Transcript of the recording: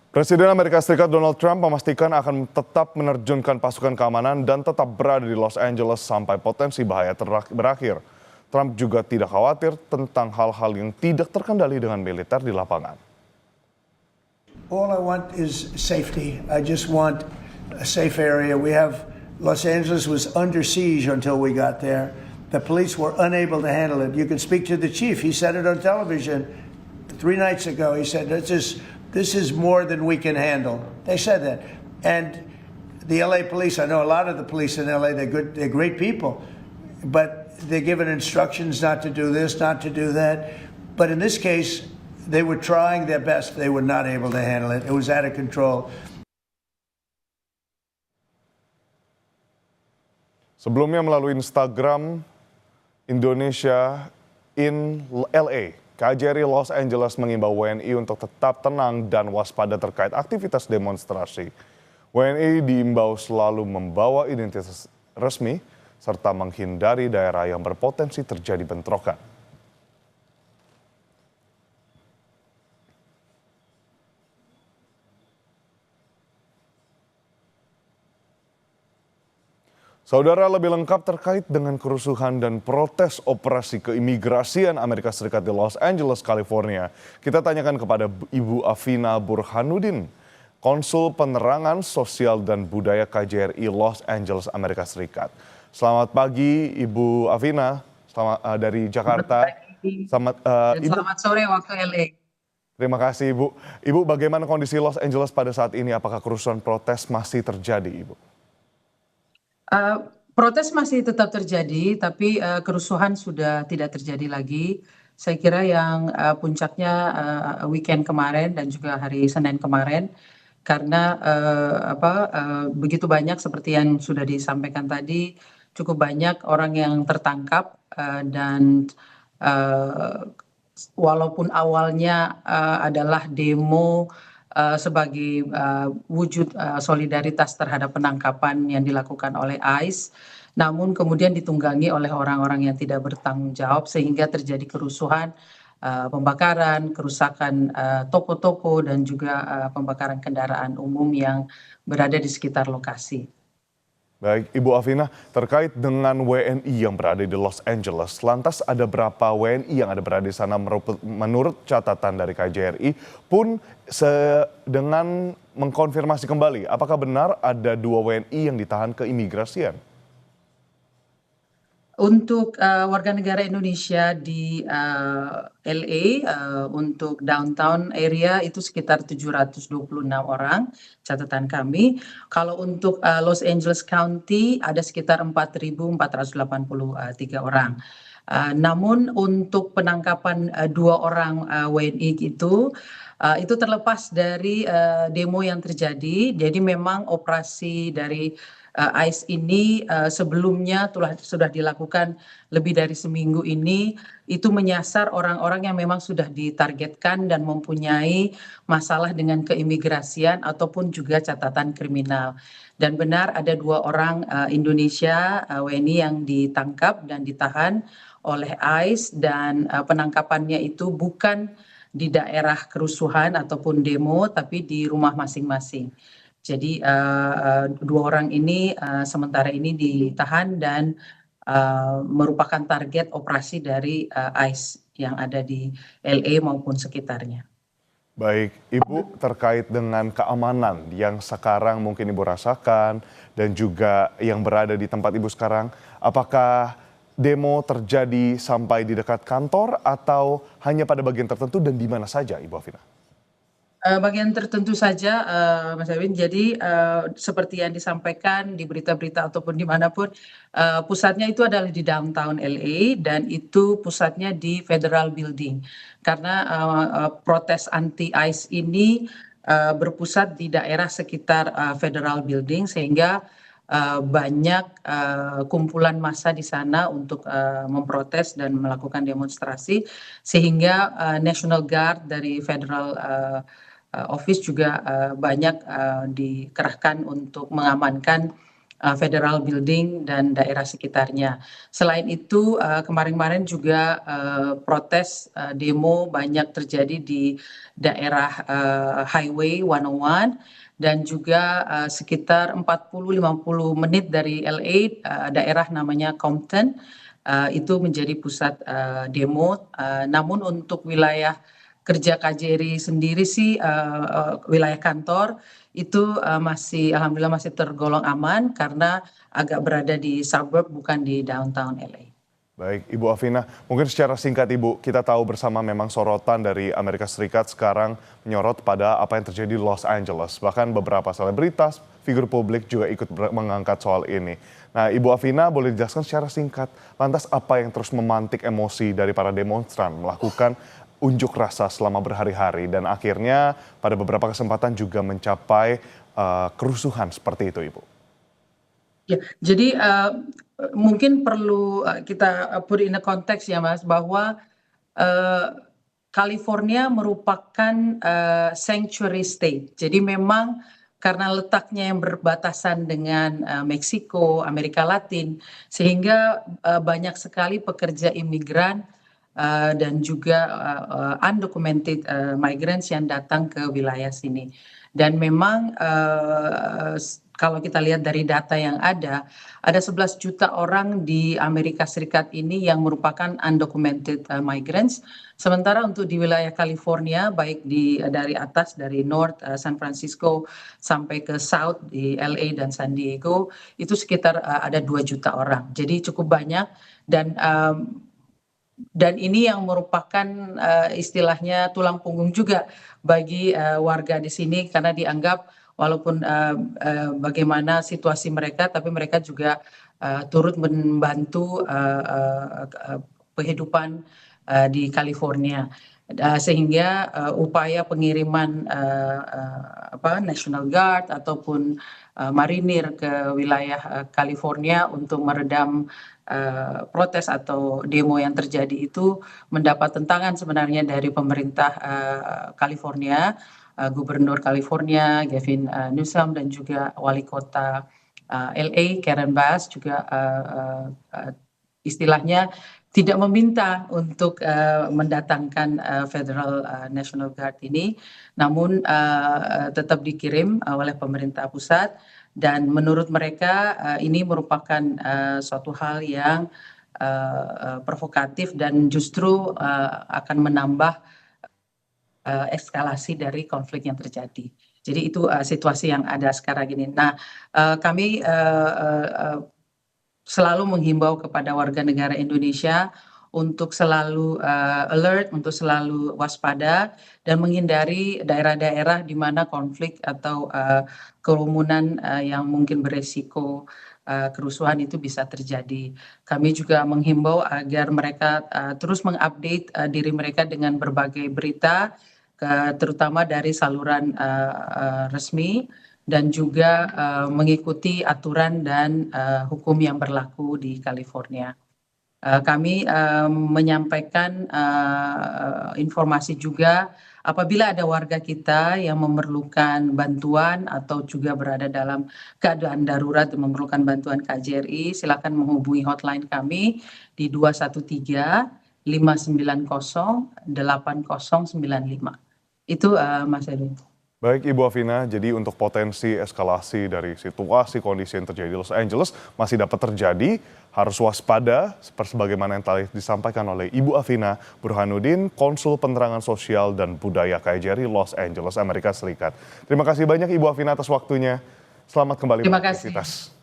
Presiden Amerika Serikat Donald Trump memastikan akan tetap menerjunkan pasukan keamanan dan tetap berada di Los Angeles sampai potensi bahaya berakhir. Trump juga tidak khawatir tentang hal-hal yang tidak terkendali dengan militer di lapangan. All I want is safety. I just want a safe area. Los Angeles was under siege until we got there. The police were unable to handle it. You can speak to the chief. He said it on television 3 nights ago. He said, this is more than we can handle. They said that. And the LA police, I know a lot of the police in LA, they're great people, but they're given instructions not to do this, not to do that. But in this case, they were trying their best. They were not able to handle it. It was out of control. Sebelumnya melalui Instagram Indonesia in LA, KJRI Los Angeles mengimbau WNI untuk tetap tenang dan waspada terkait aktivitas demonstrasi. WNI diimbau selalu membawa identitas resmi serta menghindari daerah yang berpotensi terjadi bentrokan. Saudara, lebih lengkap terkait dengan kerusuhan dan protes operasi keimigrasian Amerika Serikat di Los Angeles, California, kita tanyakan kepada Ibu Afina Burhanuddin, Konsul Penerangan Sosial dan Budaya KJRI Los Angeles, Amerika Serikat. Selamat pagi, Ibu Afina, dari Jakarta. Selamat sore waktu LA. Terima kasih, Ibu. Ibu, bagaimana kondisi Los Angeles pada saat ini? Apakah kerusuhan protes masih terjadi, Ibu? Protes masih tetap terjadi, tapi kerusuhan sudah tidak terjadi lagi. Saya kira yang puncaknya weekend kemarin dan juga hari Senin kemarin, karena begitu banyak seperti yang sudah disampaikan tadi, cukup banyak orang yang tertangkap dan walaupun awalnya adalah demo sebagai wujud solidaritas terhadap penangkapan yang dilakukan oleh ICE, namun kemudian ditunggangi oleh orang-orang yang tidak bertanggung jawab sehingga terjadi kerusuhan, pembakaran, kerusakan toko-toko dan juga pembakaran kendaraan umum yang berada di sekitar lokasi. Baik, Ibu Afina, terkait dengan WNI yang berada di Los Angeles, lantas ada berapa WNI yang ada berada di sana menurut catatan dari KJRI pun dengan mengkonfirmasi kembali, apakah benar ada 2 WNI yang ditahan keimigrasian? Untuk warga negara Indonesia di LA, untuk downtown area itu sekitar 726 orang, catatan kami. Kalau untuk Los Angeles County ada sekitar 4.483 orang. Namun untuk penangkapan 2 orang WNI itu terlepas dari demo yang terjadi. Jadi memang operasi dari ICE ini sebelumnya sudah dilakukan lebih dari seminggu ini, itu menyasar orang-orang yang memang sudah ditargetkan dan mempunyai masalah dengan keimigrasian ataupun juga catatan kriminal. Dan benar ada 2 orang Indonesia WNI yang ditangkap dan ditahan oleh ICE, dan penangkapannya itu bukan di daerah kerusuhan ataupun demo, tapi di rumah masing-masing. Jadi 2 orang ini sementara ini ditahan dan merupakan target operasi dari ICE yang ada di LA maupun sekitarnya. Baik, Ibu, terkait dengan keamanan yang sekarang mungkin Ibu rasakan dan juga yang berada di tempat Ibu sekarang, apakah demo terjadi sampai di dekat kantor atau hanya pada bagian tertentu dan di mana saja, Ibu Afina? Bagian tertentu saja, Mas Erwin. Jadi seperti yang disampaikan di berita-berita ataupun dimanapun, pusatnya itu adalah di downtown LA dan itu pusatnya di Federal Building. Karena protes anti-ICE ini berpusat di daerah sekitar Federal Building, sehingga banyak kumpulan massa di sana untuk memprotes dan melakukan demonstrasi, sehingga National Guard dari Federal Office juga banyak dikerahkan untuk mengamankan Federal Building dan daerah sekitarnya. Selain itu, kemarin-kemarin juga protes demo banyak terjadi di daerah Highway 101 dan juga sekitar 40-50 menit dari LA, daerah namanya Compton, itu menjadi pusat demo. Namun untuk wilayah kerja KJRI sendiri sih, wilayah kantor itu masih alhamdulillah masih tergolong aman karena agak berada di suburb bukan di downtown LA. Baik, Ibu Afina, mungkin secara singkat Ibu, kita tahu bersama memang sorotan dari Amerika Serikat sekarang menyorot pada apa yang terjadi di Los Angeles. Bahkan beberapa selebritas, figur publik juga ikut mengangkat soal ini. Nah, Ibu Afina boleh dijelaskan secara singkat, lantas apa yang terus memantik emosi dari para demonstran melakukan unjuk rasa selama berhari-hari dan akhirnya pada beberapa kesempatan juga mencapai kerusuhan seperti itu, Ibu? Ya, jadi mungkin perlu kita put in a context ya Mas, bahwa California merupakan sanctuary state. Jadi memang karena letaknya yang berbatasan dengan Meksiko, Amerika Latin, sehingga banyak sekali pekerja imigran dan juga undocumented migrants yang datang ke wilayah sini. Dan memang kalau kita lihat dari data yang ada 11 juta orang di Amerika Serikat ini yang merupakan undocumented migrants. Sementara untuk di wilayah California, baik dari atas, dari North, San Francisco, sampai ke South, di LA dan San Diego, itu sekitar ada 2 juta orang. Jadi cukup banyak dan ini yang merupakan istilahnya tulang punggung juga bagi warga di sini karena dianggap walaupun bagaimana situasi mereka, tapi mereka juga turut membantu kehidupan di California. Sehingga upaya pengiriman National Guard ataupun marinir ke wilayah California untuk meredam protes atau demo yang terjadi itu mendapat tentangan sebenarnya dari pemerintah California, Gubernur California Gavin Newsom dan juga Wali Kota LA Karen Bass juga istilahnya tidak meminta untuk mendatangkan Federal National Guard ini, namun tetap dikirim oleh pemerintah pusat dan menurut mereka ini merupakan suatu hal yang provokatif dan justru akan menambah eskalasi dari konflik yang terjadi. Jadi itu situasi yang ada sekarang ini. Nah, kami selalu menghimbau kepada warga negara Indonesia untuk selalu alert, untuk selalu waspada dan menghindari daerah-daerah di mana konflik atau kerumunan yang mungkin beresiko kerusuhan itu bisa terjadi. Kami juga menghimbau agar mereka terus mengupdate diri mereka dengan berbagai berita, terutama dari saluran resmi dan juga mengikuti aturan dan hukum yang berlaku di California. Kami menyampaikan informasi juga apabila ada warga kita yang memerlukan bantuan atau juga berada dalam keadaan darurat dan memerlukan bantuan KJRI, silakan menghubungi hotline kami di 213-590-8095. Itu Mas Edwin. Baik Ibu Afina, jadi untuk potensi eskalasi dari situasi kondisi yang terjadi di Los Angeles masih dapat terjadi, harus waspada sebagaimana yang telah disampaikan oleh Ibu Afina Burhanuddin, Konsul Penerangan Sosial dan Budaya KJRI Los Angeles, Amerika Serikat. Terima kasih banyak Ibu Afina atas waktunya. Selamat kembali beraktivitas. Terima kasih.